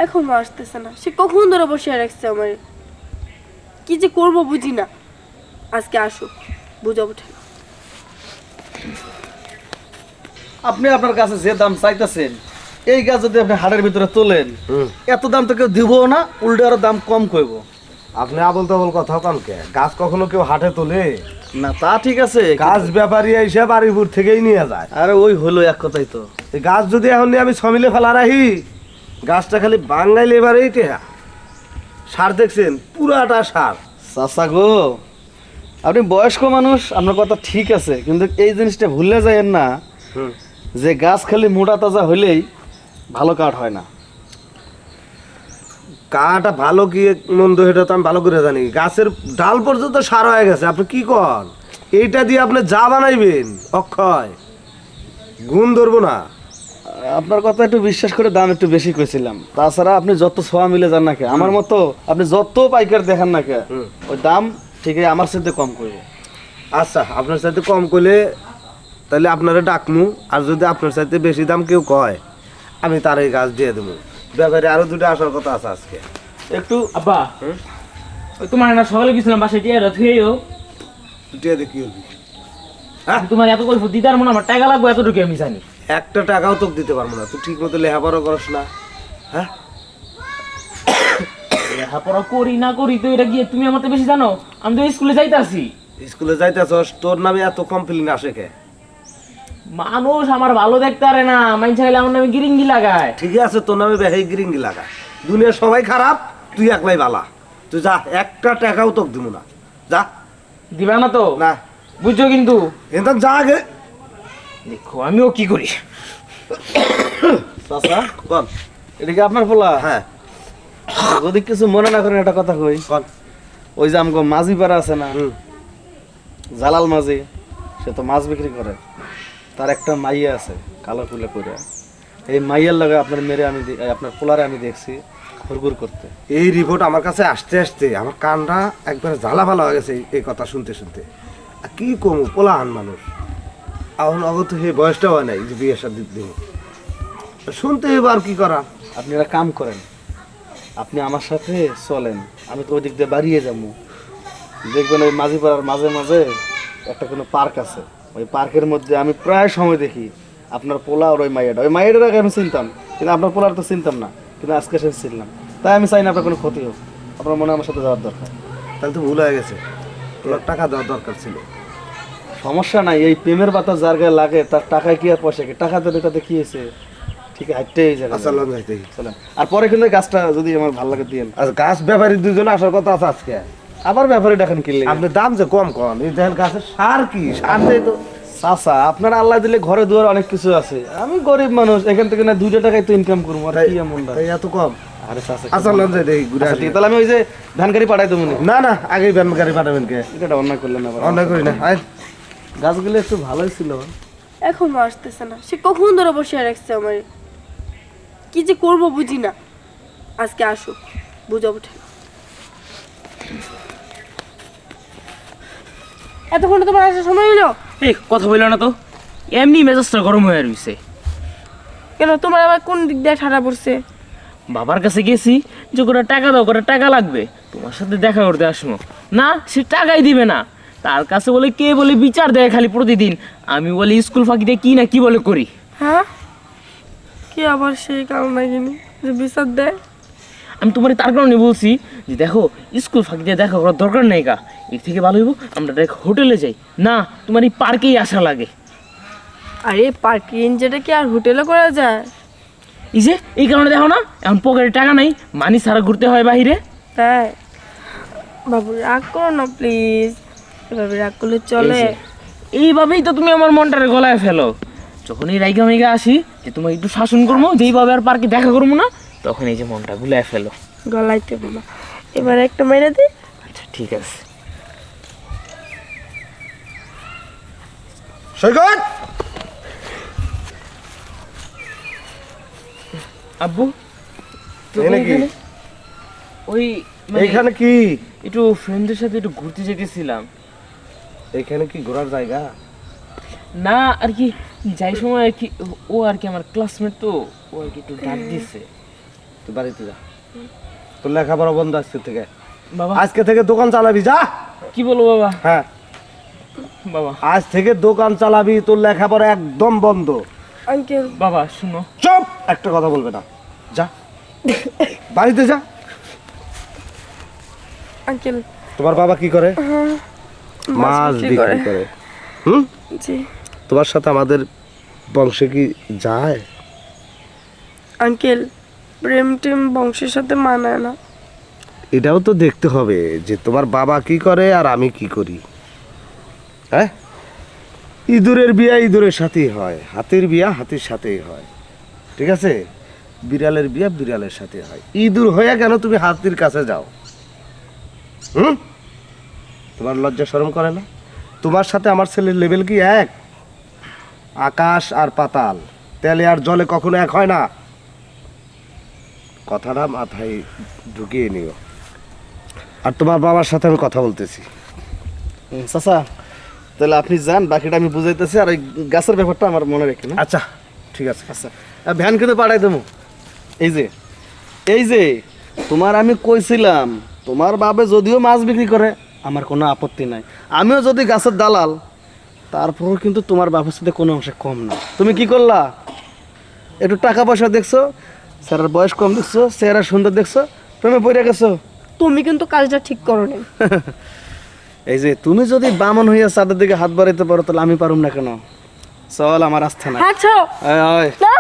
এখনো আসতেছে না। সে কখন ধরে বসে রাখছে আমার, কি যে করবো বুঝি না। আজকে আসুক, বুঝাবো ঠিক। আপনি আপনার কাছে যে দাম চাইতেছেন এই গাছ যদি আপনি হাটের ভিতরে তোলেন এত দাম তো কেউ দিব না, উল্টে আরো দাম কম করব। আপনি আবল তাবল কথা কানকে গাছ কখনো কেউ হাটে তোলে না তা ঠিক আছে, গাছ ব্যাপারী এসে বাড়িপুর থেকেই নিয়ে যায়। আরে ওই হলো এক কথাই তো। এই গাছ যদি এখন নিয়ে আমি সমিলে ফেলা রাখি গাছটা খালি বাংলায় লেবারেই টেহা। সার দেখছেন পুরাটা সার। চাচা গো, আপনি বয়স্ক মানুষ, আপনার কথা ঠিক আছে, কিন্তু এই জিনিসটা ভুলে যায়েন না যে গাছ খালি মোটা তাজা হইলেই ভালো কাঠ হয় না। কাটা ভালো কি মন্দ সেটা তো আমি ভালো করে জানি। গাছের ডাল পর্যন্ত সার হয়ে গেছে, আপনি কি কর? এইটা দিয়ে আপনি যা বানাইবেন অক্ষয় গুণ ধরবো না। আপনার কথা একটু বিশ্বাস করে দাম একটু বেশি করেছিলাম। তাছাড়া আপনি যত ছোঁয়া মিলে যান না কে, আমার মতো আপনি যত পাইকার দেখান না কে, ওই দাম ঠিকই আমার সাথে কম করবো। আচ্ছা আপনার সাথে কম করলে তাহলে আপনারা ডাকমু, আর যদি আপনার সাথে বেশি দাম কেউ কয় আমি তার এই গাছ দিয়ে দেবো। ব্যাপারে আরো দুটো আসার কথা আছে আজকে। একটু আব্বা ওই তোমার না সকালে গেছিলাম বাসায় টিয়ারা থুয়েও দুটিয়া দেখি হ্যাঁ তোমার এত করে দিদার মনে আমার টাকা লাগবে এতটুকু আমি জানি। একটা টাকাও তোকে দিতে পারবো না, তুই ঠিক মতো লেখাপড়া করস না। হ্যাঁ লেখাপড়া করি না করি তো এটা গিয়ে তুমি আমার তো বেশি জানো। আমি তো স্কুলে যাইতে আসি, স্কুলে যাইতেছস, তোর নামে এত কমপ্লেন আসে কে? মানুষ আমার ভালো দেখতে পারে না, মাইন চাইলে আমার নামে গিরিঙ্গি লাগায়। ঠিকই আছে, তোর নামে বেহাই গিরিঙ্গি লাগা। দুনিয়ার সবাই খারাপ, তুই একলাই বালা। তুই যা, একটা টাকাও তোকে দিব না, যা। দিবা না তো? না বুঝছো কিন্তু। এটা যা আগে। দেখো আমিও কি করি। চাচা কন। এটা কি আপনার পোলা? হ্যাঁ যদি কিছু মনে না করেন একটা কথা কই। কন। ওই যে আমগো মাঝি পাড়া আছে না, হুম। জালাল মাঝি, সে তো মাছ বিক্রি করে। তার একটা মাইয়া আছে কালো ফুলে করে। এই মাইয়ার লগে আপনার মেরে আমি আপনার পোলারে আমি দেখছি ঘুরঘুর করতে। এই রিপোর্ট আমার কাছে আসতে আসতে আমার কানটা একবার জ্বালা ভালো হয়ে গেছে এই কথা শুনতে শুনতে। আর কি কমু, পোলাহান মানুষ এখন অগত হে বয়সটা হয় নাই যে বিয়ে শাদী দিব। শুনতে এবার কি করা। আপনি একটা কাম করেন, আপনি আমার সাথে চলেন, আমি তো ওই দিক দিয়ে বাড়িয়ে যাবো। দেখবেন ওই মাঝি পাড়ার মাঝে মাঝে একটা কোনো পার্ক আছে, ওই পার্কের মধ্যে আমি প্রায় সময় দেখি আপনার পোলা আর ওই মাইয়াটার আগে আমি চিনতাম, কিন্তু আপনার পোলার তো চিনতাম না, কিন্তু আজকে সে চিনলাম। তাই আমি চাই না আপনার কোনো ক্ষতি হোক, আপনার মনে হয় আমার সাথে যাওয়ার দরকার। তাহলে তো ভুল হয়ে গেছে, তোমার টাকা দেওয়ার দরকার ছিল। সমস্যা নাই, এই প্রেমের বাতা যার গায়ে লাগে তার টাকায় কি আর পয়সা কি, টাকা দেবে তাতে কি হয়েছে, ঠিক আছে হাইটে এই জায়গা আচ্ছা লন যাইতে। চলেন। আর পরে কিন্তু এই গাছটা যদি আমার ভালো লাগে দিয়েন। আচ্ছা গাছ ব্যাপারী দুজনে আসার কথা আছে আজকে। আবার ব্যাপারে দেখেন কিনলে আপনি দাম যে কম কম, এই দেখেন গাছের সার কি, সার দিয়ে তো। চাচা আপনার আল্লাহ দিলে ঘরে দুয়ার অনেক কিছু আছে, আমি গরিব মানুষ, এখান থেকে না 2 টাকায় তো ইনকাম করবো, আর কি এমন তাই এত কম। আরে চাচা আচ্ছা লন যাই দেখি ঘুরে আচ্ছা, আসি। ঠিক, তাহলে আমি ওই যে ধান গাড়ি পাঠাই দেবো। না না আগেই ব্যান গাড়ি পাঠাবেন কে? এটা অন্যায় করলেন না, অন্যায় করি না। আয় গাছগুলো একটু ভালোই ছিল। এখনো আসতেছে না। সে কখন ধরে বসে রাখছে আমার, কি যে করবো বুঝি না। আজকে আসুক, বুঝাবো ঠিক। এতক্ষণে তোমার আসার সময় হলো? এই কথা বললো না তো, এমনি মেজাজটা গরম হয়ে রয়েছে। কেন, তোমার আবার কোন দিক দিয়ে ঠাড়া পড়ছে? বাবার কাছে গেছি যে করে টাকা দাও, করে টাকা লাগবে, তোমার সাথে দেখা করতে আসবো না, সে টাকাই দিবে না। তার কাছে বলে কে বলে বিচার দেয় খালি প্রতিদিন। আমি বলি স্কুল ফাঁকি দিয়ে কি না কি বলে করি। হ্যাঁ, কি আবার সেই কারণ নাকি যে বিচার দেয়? আমি তোমার তার কারণে বলছি যে দেখো স্কুল ফাঁকি দিয়ে দেখা করার দরকার নেই গা, এর থেকে ভালো হইব আমরা ডাইরেক্ট হোটেলে যাই। না, তোমার এই পার্কেই আসা লাগে। আরে পার্কিং যেটা কি আর হোটেলে করা যায়? এই যে এই কারণে দেখো না, এখন পকেটে টাকা নাই, মানি ছাড়া ঘুরতে হয় বাহিরে। তাই বাবু রাগ করো না প্লিজ, এভাবে রাগ করলে চলে? এইভাবেই তো তুমি আমার মনটারে গলায় ফেলো। যখন এই রাইগা মেগা আসি যে তোমাকে একটু শাসন করবো, যেইভাবে আর পার্কে দেখা করবো না, তখন এই যে মনটা গুলায় ফেলো। গলাইতে বলো, এবার একটা মেরে দিই। আচ্ছা ঠিক আছে। সৈকত আব্বু তুমি এখানে কি? এখানে? ওই এইখানে কি? একটু ফ্রেন্ডদের সাথে একটু ঘুরতে যেতেছিলাম। এইখানে কি ঘোরার জায়গা? না আর কি, যাই সময় আর কি ও আর কি আমার ক্লাসমেট তো, ও আর কি একটু ডাক দিছে। তুই বাড়িতে যা, তোর লেখাপড়া বন্ধ আজকে থেকে। বাবা আজকে থেকে দোকান চালাবি, যা। কি বলো বাবা? হ্যাঁ, বাবা আজ থেকে দোকান চালাবি, তোর লেখাপড়া একদম বন্ধ। আঙ্কেল বাবা শুনো, চুপ, একটা কথা বলবে না, যা বাড়িতে যা। আঙ্কেল তোমার বাবা কি করে? মাছ বিক্রি করে। বিক্রি করে। হুম, জি তোমার সাথে আমাদের বংশে কি যায়? আঙ্কেল, প্রেম টেম বংশের সাথে মানায় না। এটাও তো দেখতে হবে যে তোমার বাবা কি করে আর আমি কি করি। হ্যাঁ, ইঁদুরের বিয়া ইঁদুরের সাথেই হয়, হাতির বিয়া হাতির সাথেই হয়, ঠিক আছে? বিড়ালের বিয়া বিড়ালের সাথে হয়। ইঁদুর হয়ে কেন তুমি হাতির কাছে যাও? হুম, তোমার লজ্জা শরম করে না? তোমার সাথে আমার ছেলের লেভেল কি এক? আকাশ আর পাতাল, তেলে আর জলে কখনো এক হয় না। কথাটা মাথায় ঢুকিয়ে নিও। আর তোমার বাবার সাথে আমি কথা বলতেছি। চাচা, তাহলে আপনি যান, বাকিটা আমি বুঝাইতেছি। আর ওই গাছের ব্যাপারটা আমার মনে রেখে না। আচ্ছা, ঠিক আছে। আচ্ছা, ভ্যান কিন্তু পাঠাই দেবো। এই যে তোমার আমি কইছিলাম, তোমার বাবে যদিও মাছ বিক্রি করে আমার কোনো আপত্তি নাই, আমিও যদি গাছের দালাল, তারপরও কিন্তু তোমার বাবার সাথে কোনো অংশে কম না। তুমি কি করলা? একটু টাকা পয়সা দেখছো, স্যারের বয়স কম দেখছো, চেহারা সুন্দর দেখছো, প্রেমে পড়ে গেছো। তুমি কিন্তু কাজটা ঠিক করো নাই। এই যে তুমি যদি বামন হইয়া চাঁদের দিকে হাত বাড়াইতে পারো, তাহলে আমি পারুম না কেন? চল আমার আস্থা না। হ্যাঁ ছাড়ো। আয়, আয়। না